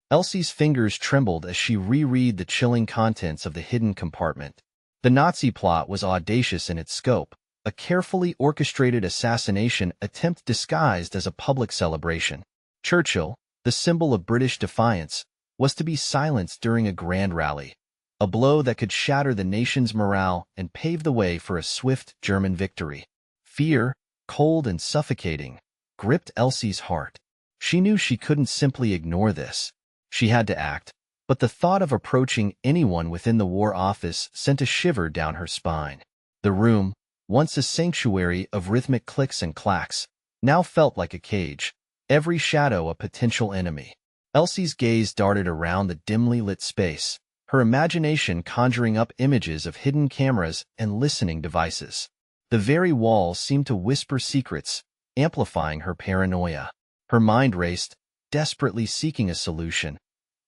Elsie's fingers trembled as she reread the chilling contents of the hidden compartment. The Nazi plot was audacious in its scope, a carefully orchestrated assassination attempt disguised as a public celebration. Churchill, the symbol of British defiance, was to be silenced during a grand rally, a blow that could shatter the nation's morale and pave the way for a swift German victory. Fear, cold and suffocating, gripped Elsie's heart. She knew she couldn't simply ignore this. She had to act, but the thought of approaching anyone within the War Office sent a shiver down her spine. The room, once a sanctuary of rhythmic clicks and clacks, now felt like a cage, every shadow a potential enemy. Elsie's gaze darted around the dimly lit space, her imagination conjuring up images of hidden cameras and listening devices. The very walls seemed to whisper secrets, amplifying her paranoia. Her mind raced, desperately seeking a solution,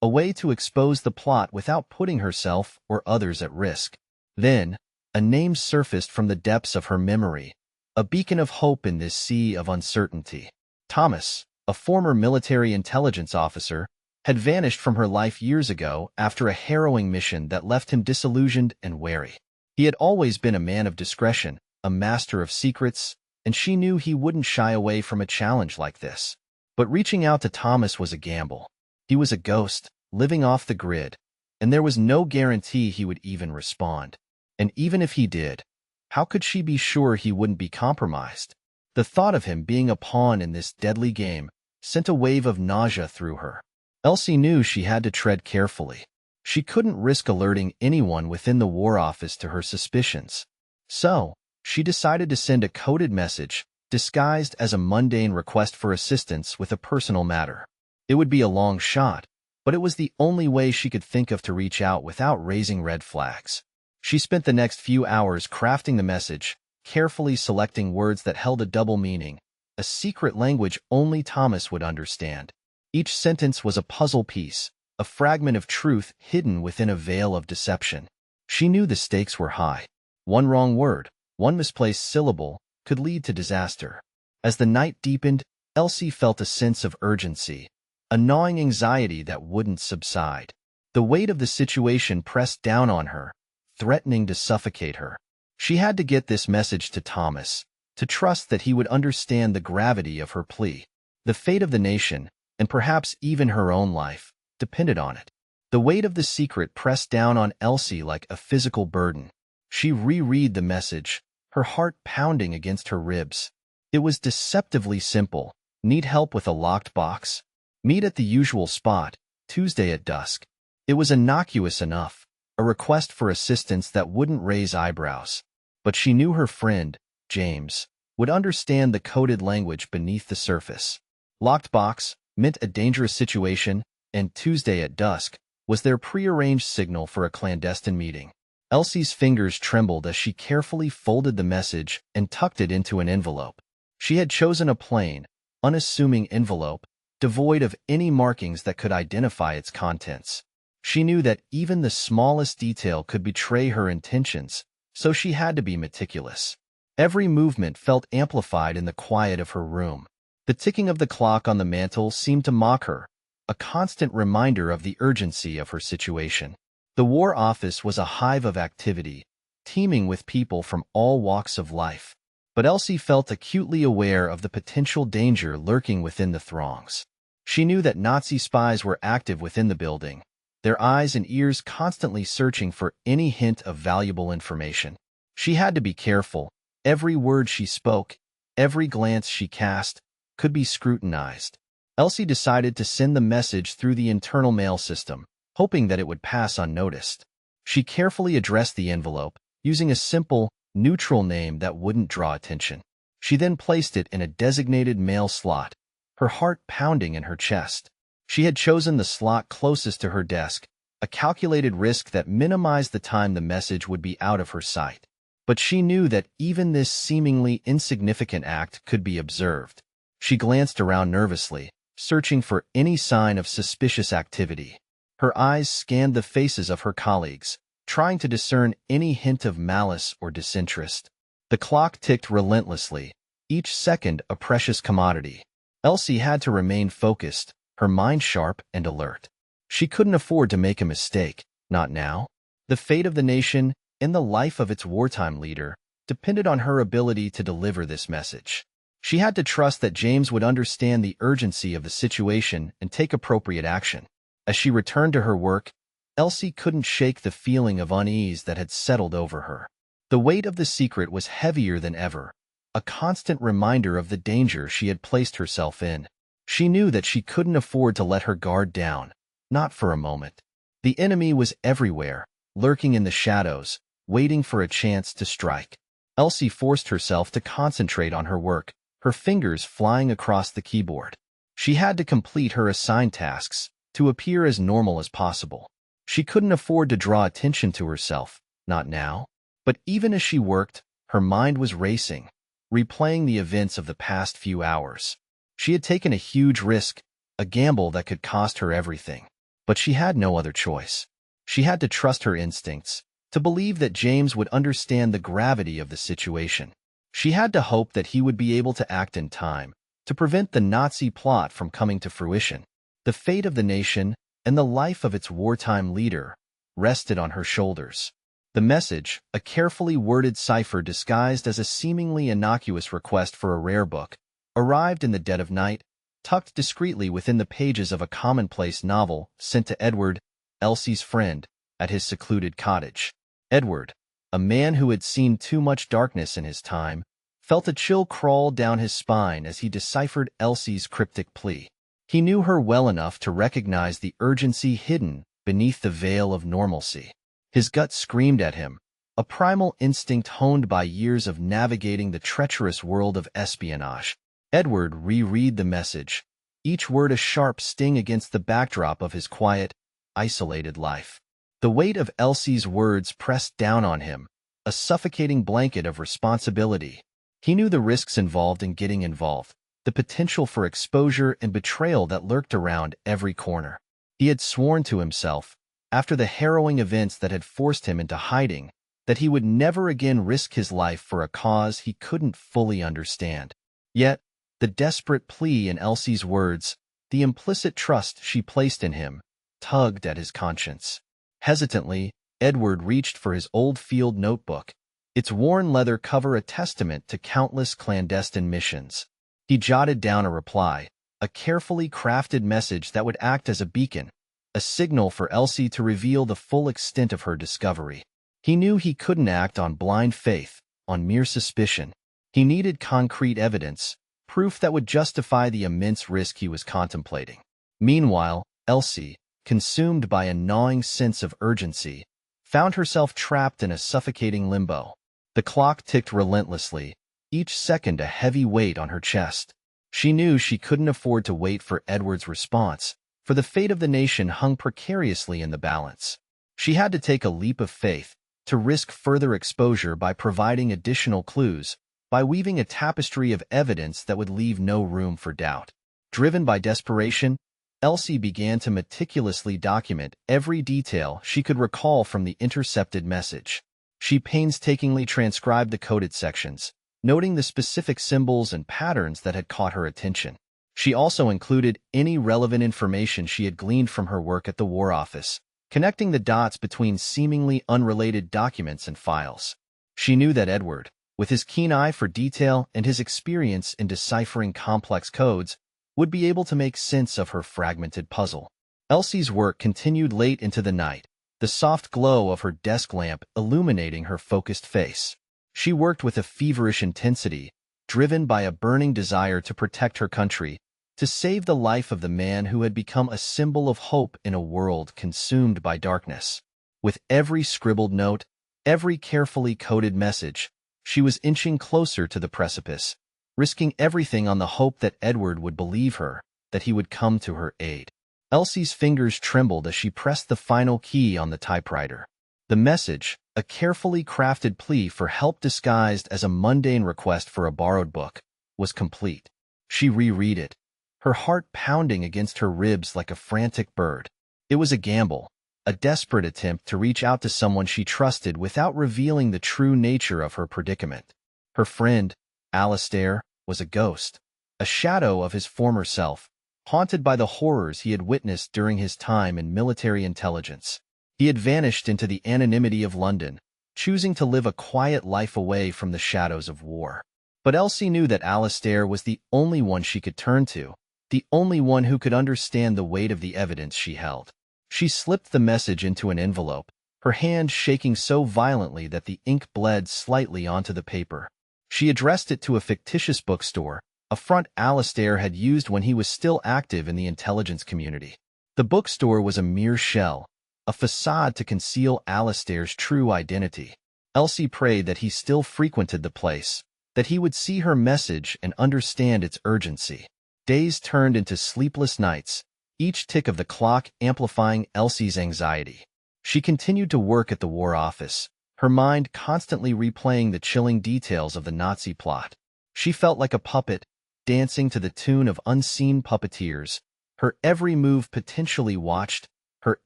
a way to expose the plot without putting herself or others at risk. Then, a name surfaced from the depths of her memory, a beacon of hope in this sea of uncertainty. Thomas, a former military intelligence officer, had vanished from her life years ago after a harrowing mission that left him disillusioned and wary. He had always been a man of discretion, a master of secrets, and she knew he wouldn't shy away from a challenge like this. But reaching out to Thomas was a gamble. He was a ghost, living off the grid, and there was no guarantee he would even respond. And even if he did, how could she be sure he wouldn't be compromised? The thought of him being a pawn in this deadly game sent a wave of nausea through her. Elsie knew she had to tread carefully. She couldn't risk alerting anyone within the War Office to her suspicions. So, she decided to send a coded message, disguised as a mundane request for assistance with a personal matter. It would be a long shot, but it was the only way she could think of to reach out without raising red flags. She spent the next few hours crafting the message, carefully selecting words that held a double meaning, a secret language only Thomas would understand. Each sentence was a puzzle piece, a fragment of truth hidden within a veil of deception. She knew the stakes were high. One wrong word, one misplaced syllable, could lead to disaster. As the night deepened, Elsie felt a sense of urgency, a gnawing anxiety that wouldn't subside. The weight of the situation pressed down on her, threatening to suffocate her. She had to get this message to Thomas, to trust that he would understand the gravity of her plea. The fate of the nation, and perhaps even her own life, depended on it. The weight of the secret pressed down on Elsie like a physical burden. She reread the message, her heart pounding against her ribs. It was deceptively simple. Need help with a locked box? Meet at the usual spot, Tuesday at dusk. It was innocuous enough, a request for assistance that wouldn't raise eyebrows. But she knew her friend, James, would understand the coded language beneath the surface. Locked box meant a dangerous situation, and Tuesday at dusk was their prearranged signal for a clandestine meeting. Elsie's fingers trembled as she carefully folded the message and tucked it into an envelope. She had chosen a plain, unassuming envelope, devoid of any markings that could identify its contents. She knew that even the smallest detail could betray her intentions, so she had to be meticulous. Every movement felt amplified in the quiet of her room. The ticking of the clock on the mantel seemed to mock her, a constant reminder of the urgency of her situation. The War Office was a hive of activity, teeming with people from all walks of life. But Elsie felt acutely aware of the potential danger lurking within the throngs. She knew that Nazi spies were active within the building, their eyes and ears constantly searching for any hint of valuable information. She had to be careful. Every word she spoke, every glance she cast, could be scrutinized. Elsie decided to send the message through the internal mail system, hoping that it would pass unnoticed. She carefully addressed the envelope, using a simple, neutral name that wouldn't draw attention. She then placed it in a designated mail slot, her heart pounding in her chest. She had chosen the slot closest to her desk, a calculated risk that minimized the time the message would be out of her sight. But she knew that even this seemingly insignificant act could be observed. She glanced around nervously, searching for any sign of suspicious activity. Her eyes scanned the faces of her colleagues, trying to discern any hint of malice or disinterest. The clock ticked relentlessly, each second a precious commodity. Elsie had to remain focused, her mind sharp and alert. She couldn't afford to make a mistake, not now. The fate of the nation and the life of its wartime leader depended on her ability to deliver this message. She had to trust that James would understand the urgency of the situation and take appropriate action. As she returned to her work, Elsie couldn't shake the feeling of unease that had settled over her. The weight of the secret was heavier than ever, a constant reminder of the danger she had placed herself in. She knew that she couldn't afford to let her guard down, not for a moment. The enemy was everywhere, lurking in the shadows, waiting for a chance to strike. Elsie forced herself to concentrate on her work, her fingers flying across the keyboard. She had to complete her assigned tasks, to appear as normal as possible. She couldn't afford to draw attention to herself, not now. But even as she worked, her mind was racing, replaying the events of the past few hours. She had taken a huge risk, a gamble that could cost her everything. But she had no other choice. She had to trust her instincts, to believe that James would understand the gravity of the situation. She had to hope that he would be able to act in time, to prevent the Nazi plot from coming to fruition. The fate of the nation and the life of its wartime leader rested on her shoulders. The message, a carefully worded cipher disguised as a seemingly innocuous request for a rare book, arrived in the dead of night, tucked discreetly within the pages of a commonplace novel sent to Edward, Elsie's friend, at his secluded cottage. Edward, a man who had seen too much darkness in his time, felt a chill crawl down his spine as he deciphered Elsie's cryptic plea. He knew her well enough to recognize the urgency hidden beneath the veil of normalcy. His gut screamed at him, a primal instinct honed by years of navigating the treacherous world of espionage. Edward reread the message, each word a sharp sting against the backdrop of his quiet, isolated life. The weight of Elsie's words pressed down on him, a suffocating blanket of responsibility. He knew the risks involved in getting involved, the potential for exposure and betrayal that lurked around every corner. He had sworn to himself, after the harrowing events that had forced him into hiding, that he would never again risk his life for a cause he couldn't fully understand. Yet, the desperate plea in Elsie's words, the implicit trust she placed in him, tugged at his conscience. Hesitantly, Edward reached for his old field notebook, its worn leather cover a testament to countless clandestine missions. He jotted down a reply, a carefully crafted message that would act as a beacon, a signal for Elsie to reveal the full extent of her discovery. He knew he couldn't act on blind faith, on mere suspicion. He needed concrete evidence, proof that would justify the immense risk he was contemplating. Meanwhile, Elsie, consumed by a gnawing sense of urgency, found herself trapped in a suffocating limbo. The clock ticked relentlessly, each second a heavy weight on her chest. She knew she couldn't afford to wait for Edward's response, for the fate of the nation hung precariously in the balance. She had to take a leap of faith, to risk further exposure by providing additional clues, by weaving a tapestry of evidence that would leave no room for doubt. Driven by desperation, Elsie began to meticulously document every detail she could recall from the intercepted message. She painstakingly transcribed the coded sections, noting the specific symbols and patterns that had caught her attention. She also included any relevant information she had gleaned from her work at the War Office, connecting the dots between seemingly unrelated documents and files. She knew that Edward, with his keen eye for detail and his experience in deciphering complex codes, would be able to make sense of her fragmented puzzle. Elsie's work continued late into the night, the soft glow of her desk lamp illuminating her focused face. She worked with a feverish intensity, driven by a burning desire to protect her country, to save the life of the man who had become a symbol of hope in a world consumed by darkness. With every scribbled note, every carefully coded message, she was inching closer to the precipice, risking everything on the hope that Edward would believe her, that he would come to her aid. Elsie's fingers trembled as she pressed the final key on the typewriter. The message, a carefully crafted plea for help disguised as a mundane request for a borrowed book, was complete. She reread it, her heart pounding against her ribs like a frantic bird. It was a gamble, a desperate attempt to reach out to someone she trusted without revealing the true nature of her predicament. Her friend, Alistair, was a ghost, a shadow of his former self, haunted by the horrors he had witnessed during his time in military intelligence. He had vanished into the anonymity of London, choosing to live a quiet life away from the shadows of war. But Elsie knew that Alastair was the only one she could turn to, the only one who could understand the weight of the evidence she held. She slipped the message into an envelope, her hand shaking so violently that the ink bled slightly onto the paper. She addressed it to a fictitious bookstore, a front Alastair had used when he was still active in the intelligence community. The bookstore was a mere shell, a facade to conceal Alastair's true identity. Elsie prayed that he still frequented the place, that he would see her message and understand its urgency. Days turned into sleepless nights, each tick of the clock amplifying Elsie's anxiety. She continued to work at the War Office, her mind constantly replaying the chilling details of the Nazi plot. She felt like a puppet, dancing to the tune of unseen puppeteers, her every move potentially watched, her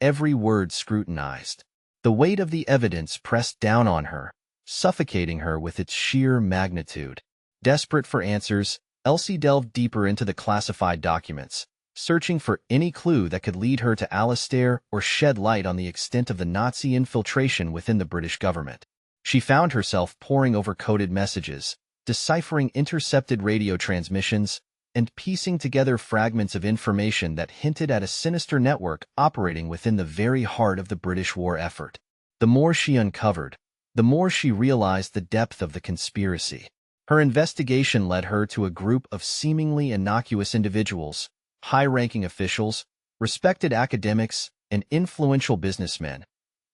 every word scrutinized. The weight of the evidence pressed down on her, suffocating her with its sheer magnitude. Desperate for answers, Elsie delved deeper into the classified documents, searching for any clue that could lead her to Alastair or shed light on the extent of the Nazi infiltration within the British government. She found herself poring over coded messages, deciphering intercepted radio transmissions, and piecing together fragments of information that hinted at a sinister network operating within the very heart of the British war effort. The more she uncovered, the more she realized the depth of the conspiracy. Her investigation led her to a group of seemingly innocuous individuals, high-ranking officials, respected academics, and influential businessmen,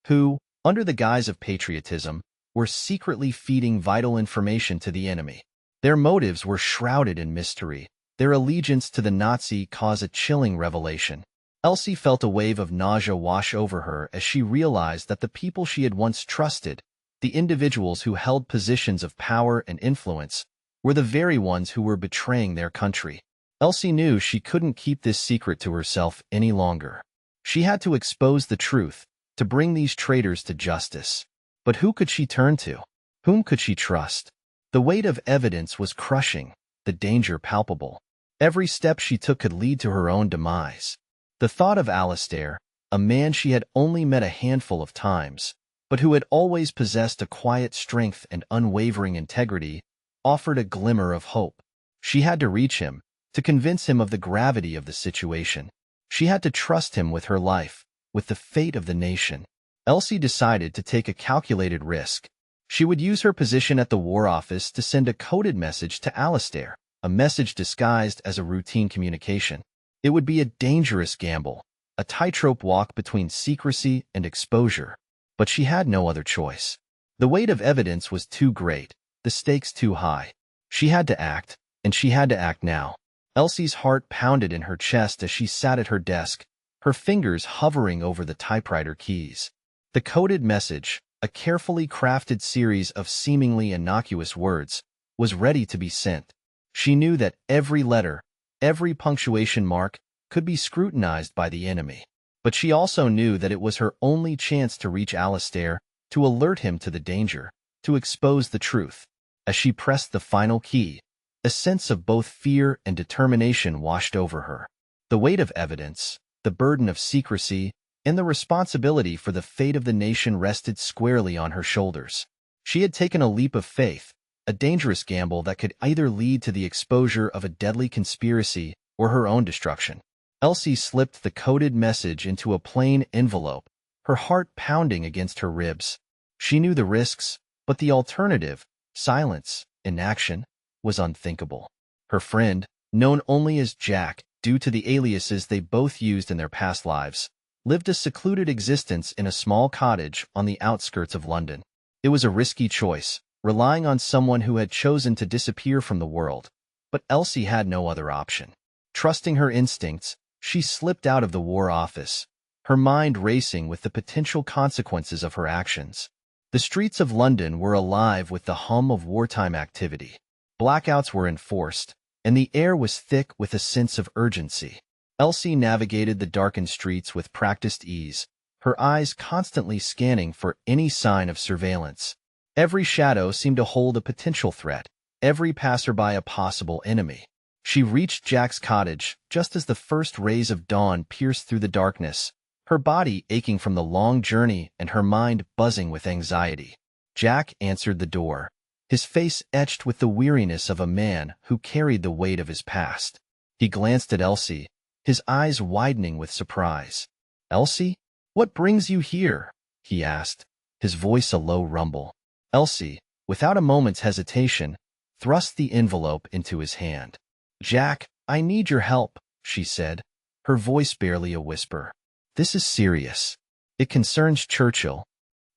who, under the guise of patriotism, were secretly feeding vital information to the enemy. Their motives were shrouded in mystery, their allegiance to the Nazi cause a chilling revelation. Elsie felt a wave of nausea wash over her as she realized that the people she had once trusted, the individuals who held positions of power and influence, were the very ones who were betraying their country. Elsie knew she couldn't keep this secret to herself any longer. She had to expose the truth, to bring these traitors to justice. But who could she turn to? Whom could she trust? The weight of evidence was crushing, the danger palpable. Every step she took could lead to her own demise. The thought of Alastair, a man she had only met a handful of times, but who had always possessed a quiet strength and unwavering integrity, offered a glimmer of hope. She had to reach him, to convince him of the gravity of the situation. She had to trust him with her life, with the fate of the nation. Elsie decided to take a calculated risk. She would use her position at the War Office to send a coded message to Alastair, a message disguised as a routine communication. It would be a dangerous gamble, a tightrope walk between secrecy and exposure. But she had no other choice. The weight of evidence was too great, the stakes too high. She had to act, and she had to act now. Elsie's heart pounded in her chest as she sat at her desk, her fingers hovering over the typewriter keys. The coded message, a carefully crafted series of seemingly innocuous words, was ready to be sent. She knew that every letter, every punctuation mark, could be scrutinized by the enemy. But she also knew that it was her only chance to reach Alastair, to alert him to the danger, to expose the truth. As she pressed the final key, a sense of both fear and determination washed over her. The weight of evidence, the burden of secrecy, and the responsibility for the fate of the nation rested squarely on her shoulders. She had taken a leap of faith, a dangerous gamble that could either lead to the exposure of a deadly conspiracy or her own destruction. Elsie slipped the coded message into a plain envelope, her heart pounding against her ribs. She knew the risks, but the alternative, silence, inaction, was unthinkable. Her friend, known only as Jack, due to the aliases they both used in their past lives, lived a secluded existence in a small cottage on the outskirts of London. It was a risky choice, relying on someone who had chosen to disappear from the world, but Elsie had no other option. Trusting her instincts, she slipped out of the War Office, her mind racing with the potential consequences of her actions. The streets of London were alive with the hum of wartime activity. Blackouts were enforced, and the air was thick with a sense of urgency. Elsie navigated the darkened streets with practiced ease, her eyes constantly scanning for any sign of surveillance. Every shadow seemed to hold a potential threat, every passerby a possible enemy. She reached Jack's cottage just as the first rays of dawn pierced through the darkness, her body aching from the long journey and her mind buzzing with anxiety. Jack answered the door, his face etched with the weariness of a man who carried the weight of his past. He glanced at Elsie, his eyes widening with surprise. "Elsie, what brings you here?" he asked, his voice a low rumble. Elsie, without a moment's hesitation, thrust the envelope into his hand. "Jack, I need your help," she said, her voice barely a whisper. "This is serious. It concerns Churchill."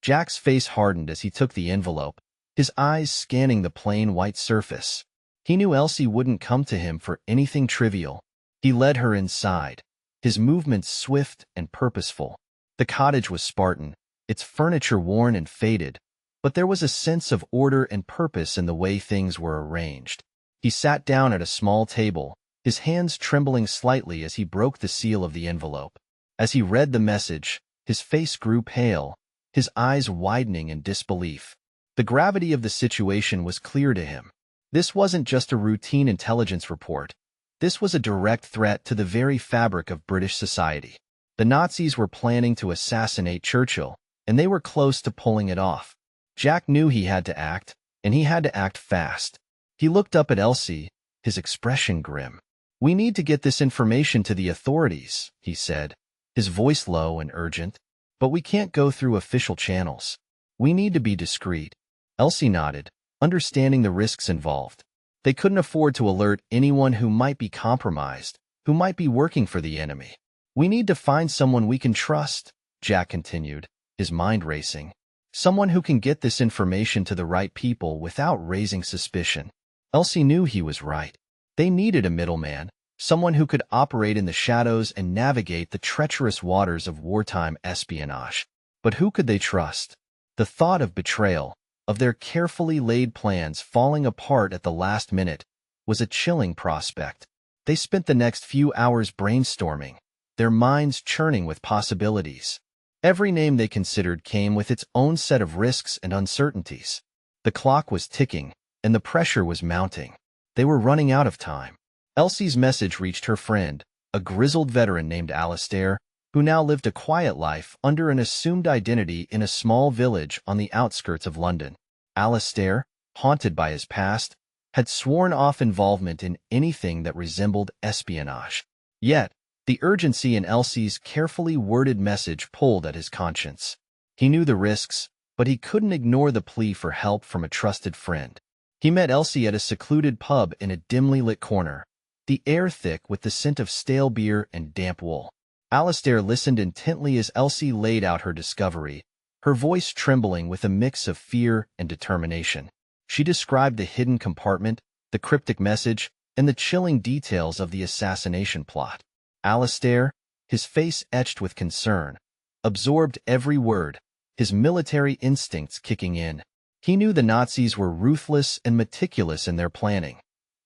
Jack's face hardened as he took the envelope, his eyes scanning the plain white surface. He knew Elsie wouldn't come to him for anything trivial. He led her inside, his movements swift and purposeful. The cottage was Spartan, its furniture worn and faded, but there was a sense of order and purpose in the way things were arranged. He sat down at a small table, his hands trembling slightly as he broke the seal of the envelope. As he read the message, his face grew pale, his eyes widening in disbelief. The gravity of the situation was clear to him. This wasn't just a routine intelligence report. This was a direct threat to the very fabric of British society. The Nazis were planning to assassinate Churchill, and they were close to pulling it off. Jack knew he had to act, and he had to act fast. He looked up at Elsie, his expression grim. "We need to get this information to the authorities," he said, his voice low and urgent. "But we can't go through official channels. We need to be discreet." Elsie nodded, understanding the risks involved. They couldn't afford to alert anyone who might be compromised, who might be working for the enemy. "We need to find someone we can trust," Jack continued, his mind racing. "Someone who can get this information to the right people without raising suspicion." Elsie knew he was right. They needed a middleman, someone who could operate in the shadows and navigate the treacherous waters of wartime espionage. But who could they trust? The thought of betrayal, of their carefully laid plans falling apart at the last minute, was a chilling prospect. They spent the next few hours brainstorming, their minds churning with possibilities. Every name they considered came with its own set of risks and uncertainties. The clock was ticking, and the pressure was mounting. They were running out of time. Elsie's message reached her friend, a grizzled veteran named Alistair, who now lived a quiet life under an assumed identity in a small village on the outskirts of London. Alistair, haunted by his past, had sworn off involvement in anything that resembled espionage. Yet, the urgency in Elsie's carefully worded message pulled at his conscience. He knew the risks, but he couldn't ignore the plea for help from a trusted friend. He met Elsie at a secluded pub in a dimly lit corner, the air thick with the scent of stale beer and damp wool. Alistair listened intently as Elsie laid out her discovery, her voice trembling with a mix of fear and determination. She described the hidden compartment, the cryptic message, and the chilling details of the assassination plot. Alistair, his face etched with concern, absorbed every word, his military instincts kicking in. He knew the Nazis were ruthless and meticulous in their planning.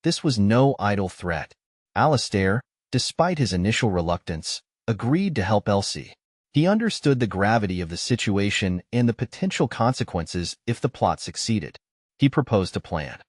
This was no idle threat. Alistair, despite his initial reluctance, agreed to help Elsie. He understood the gravity of the situation and the potential consequences if the plot succeeded. He proposed a plan.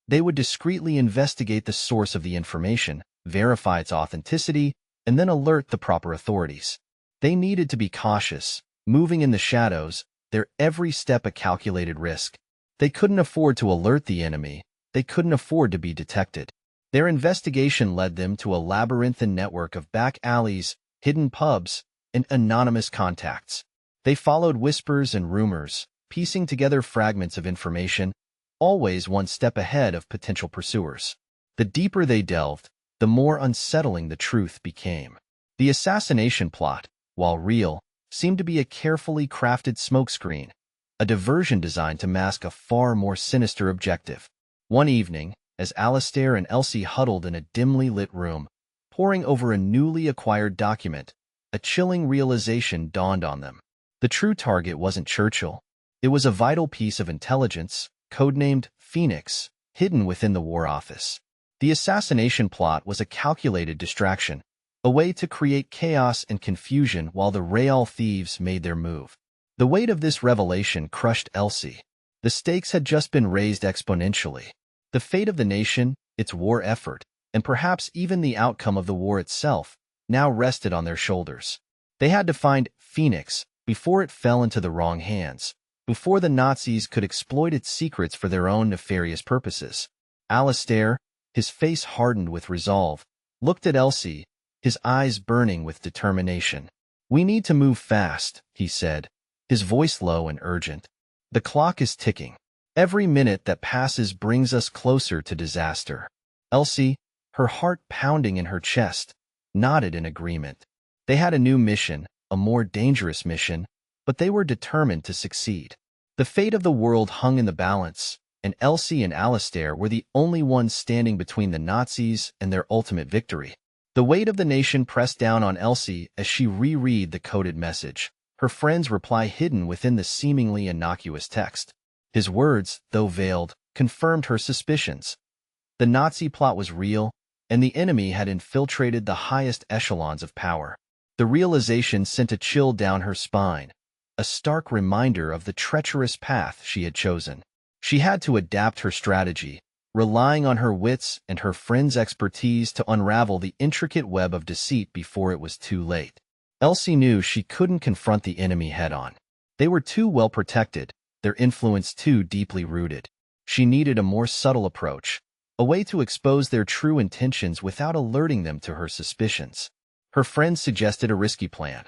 They would discreetly investigate the source of the information, verify its authenticity, and then alert the proper authorities. They needed to be cautious, moving in the shadows, their every step a calculated risk. They couldn't afford to alert the enemy. They couldn't afford to be detected. Their investigation led them to a labyrinthine network of back alleys, hidden pubs, and anonymous contacts. They followed whispers and rumors, piecing together fragments of information, always one step ahead of potential pursuers. The deeper they delved, the more unsettling the truth became. The assassination plot, while real, seemed to be a carefully crafted smokescreen, a diversion designed to mask a far more sinister objective. One evening, as Alistair and Elsie huddled in a dimly lit room, poring over a newly acquired document, a chilling realization dawned on them. The true target wasn't Churchill. It was a vital piece of intelligence, codenamed Phoenix, hidden within the War Office. The assassination plot was a calculated distraction, a way to create chaos and confusion while the Real thieves made their move. The weight of this revelation crushed Elsie. The stakes had just been raised exponentially. The fate of the nation, its war effort, and perhaps even the outcome of the war itself, now rested on their shoulders. They had to find Phoenix before it fell into the wrong hands, before the Nazis could exploit its secrets for their own nefarious purposes. Alistair, his face hardened with resolve, looked at Elsie, his eyes burning with determination. "We need to move fast," he said, his voice low and urgent. "The clock is ticking. Every minute that passes brings us closer to disaster." Elsie, her heart pounding in her chest, nodded in agreement. They had a new mission, a more dangerous mission, but they were determined to succeed. The fate of the world hung in the balance, and Elsie and Alistair were the only ones standing between the Nazis and their ultimate victory. The weight of the nation pressed down on Elsie as she reread the coded message, her friend's reply hidden within the seemingly innocuous text. His words, though veiled, confirmed her suspicions. The Nazi plot was real, and the enemy had infiltrated the highest echelons of power. The realization sent a chill down her spine, a stark reminder of the treacherous path she had chosen. She had to adapt her strategy, relying on her wits and her friend's expertise to unravel the intricate web of deceit before it was too late. Elsie knew she couldn't confront the enemy head-on. They were too well protected, their influence too deeply rooted. She needed a more subtle approach, a way to expose their true intentions without alerting them to her suspicions. Her friend suggested a risky plan.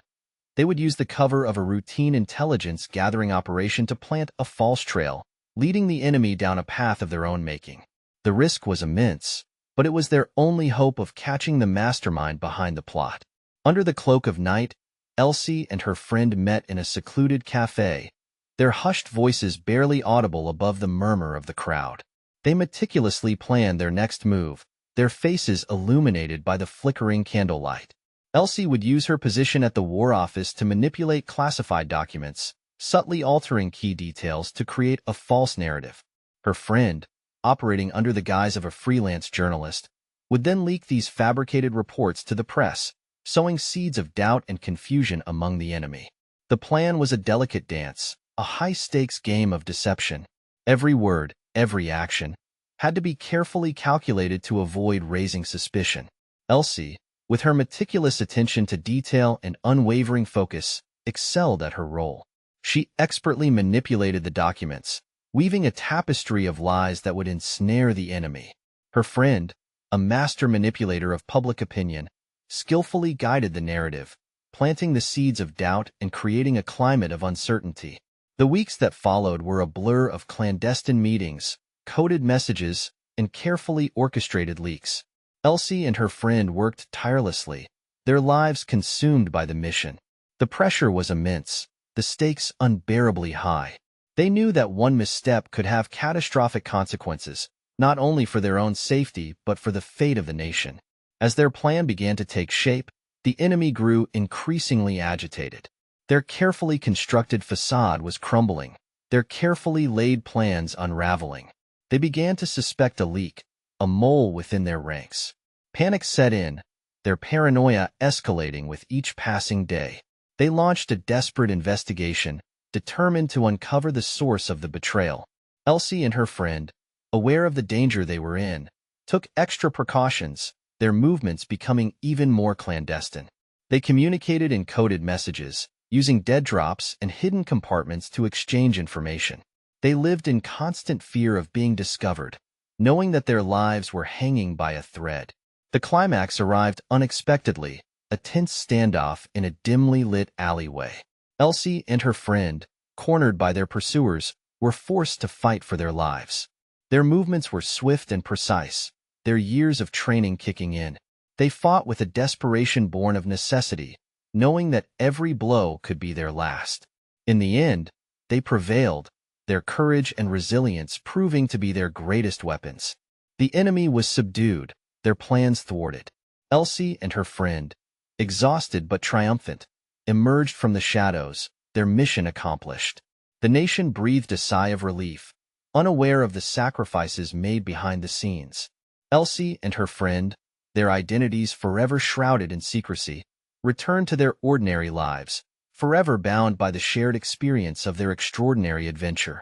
They would use the cover of a routine intelligence-gathering operation to plant a false trail, leading the enemy down a path of their own making. The risk was immense, but it was their only hope of catching the mastermind behind the plot. Under the cloak of night, Elsie and her friend met in a secluded cafe, their hushed voices barely audible above the murmur of the crowd. They meticulously planned their next move, their faces illuminated by the flickering candlelight. Elsie would use her position at the War Office to manipulate classified documents, subtly altering key details to create a false narrative. Her friend, operating under the guise of a freelance journalist, would then leak these fabricated reports to the press, sowing seeds of doubt and confusion among the enemy. The plan was a delicate dance, a high-stakes game of deception. Every word, every action, had to be carefully calculated to avoid raising suspicion. Elsie, with her meticulous attention to detail and unwavering focus, excelled at her role. She expertly manipulated the documents, weaving a tapestry of lies that would ensnare the enemy. Her friend, a master manipulator of public opinion, skillfully guided the narrative, planting the seeds of doubt and creating a climate of uncertainty. The weeks that followed were a blur of clandestine meetings, coded messages, and carefully orchestrated leaks. Elsie and her friend worked tirelessly, their lives consumed by the mission. The pressure was immense, the stakes unbearably high. They knew that one misstep could have catastrophic consequences, not only for their own safety but for the fate of the nation. As their plan began to take shape, the enemy grew increasingly agitated. Their carefully constructed facade was crumbling, their carefully laid plans unraveling. They began to suspect a leak, a mole within their ranks. Panic set in, their paranoia escalating with each passing day. They launched a desperate investigation, determined to uncover the source of the betrayal. Elsie and her friend, aware of the danger they were in, took extra precautions, their movements becoming even more clandestine. They communicated in coded messages, using dead drops and hidden compartments to exchange information. They lived in constant fear of being discovered, knowing that their lives were hanging by a thread. The climax arrived unexpectedly, a tense standoff in a dimly lit alleyway. Elsie and her friend, cornered by their pursuers, were forced to fight for their lives. Their movements were swift and precise, their years of training kicking in. They fought with a desperation born of necessity, knowing that every blow could be their last. In the end, they prevailed, their courage and resilience proving to be their greatest weapons. The enemy was subdued, their plans thwarted. Elsie and her friend, exhausted but triumphant, emerged from the shadows, their mission accomplished. The nation breathed a sigh of relief, unaware of the sacrifices made behind the scenes. Elsie and her friend, their identities forever shrouded in secrecy, returned to their ordinary lives, forever bound by the shared experience of their extraordinary adventure.